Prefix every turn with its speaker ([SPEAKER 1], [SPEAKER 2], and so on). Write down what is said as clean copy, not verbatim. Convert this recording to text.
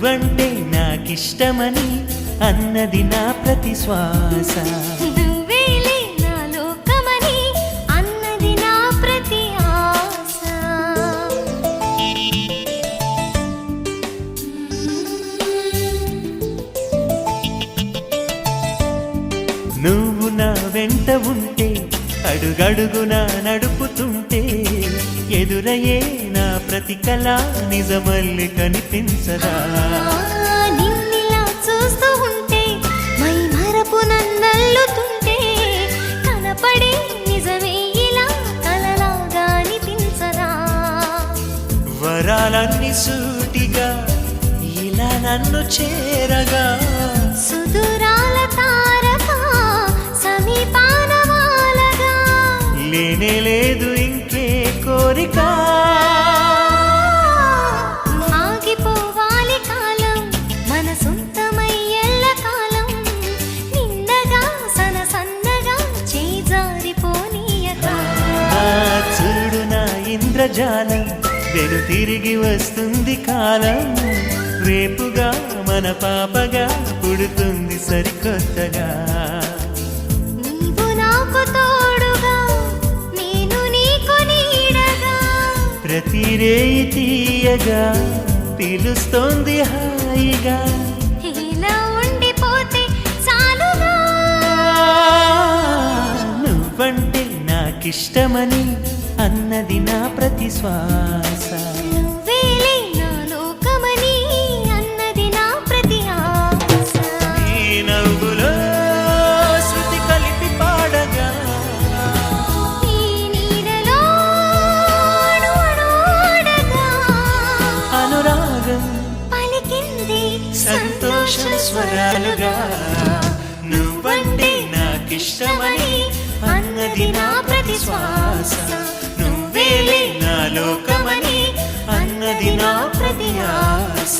[SPEAKER 1] నువ్వంటే నాకిష్టమని అన్నది నా ప్రతి శ్వాస.
[SPEAKER 2] నువ్వేలే నా లోకమని అన్నది నా ప్రతి ఆశ.
[SPEAKER 1] నువ్వు నా వెంట ఉంటే అడుగడుగునా నడుపుతుంటే ఎదురయ్యే నా ప్రతి కళ నిజమల్లి కనిపించదా.
[SPEAKER 2] నిన్నిలా చూస్తూ ఉంటే మై మరపు నన్నల్లుతుంటే కనపడే నిజమే ఇలా కలలాగా అనిపించదా.
[SPEAKER 1] వరాలన్నీ సూటిగా ఇలా నన్ను చేరగా
[SPEAKER 2] సుదూరాల తారక సమీపాన వాలగా
[SPEAKER 1] లేనే లేదు ఇంకే కోరిక.
[SPEAKER 2] ఆగిపోవాలి కాలం మన సొంతమై ఎల్ల కాలం నిండగా సన్నగా చేజారిపోనీయక.
[SPEAKER 1] చూడు నా ఇంద్రజాలం వెను తిరిగి వస్తుంది కాలం. రేపుగా మన పాపగా పుడుతుంది సరికొత్తగా.
[SPEAKER 2] నీవు నాకు తోడుగా నేను నీకు నీడగా
[SPEAKER 1] ప్రతి రేయి తీయగా పిలుస్తోంది హాయిగా.
[SPEAKER 2] ఇలా ఉండిపోతే చాలుగా.
[SPEAKER 1] నువ్వంటే నాకిష్టమని అన్నది నా ప్రతి శ్వాస.
[SPEAKER 2] నువ్వేలే నా లోకమని అన్నది నా ప్రతి ఆశ.
[SPEAKER 1] ఈ నవ్వులో శృతి కలిపి పాడగా
[SPEAKER 2] ఈ నీడలో అడుగడుగగా
[SPEAKER 1] అనురాగం
[SPEAKER 2] పలికింది
[SPEAKER 1] సంతోష స్వరాలుగా. నువ్వంటే నాకిష్టమని అన్నది నా ప్రతి శ్వాస. నువ్వేలే నా లోకమని అన్నది నా ప్రతి ఆశ.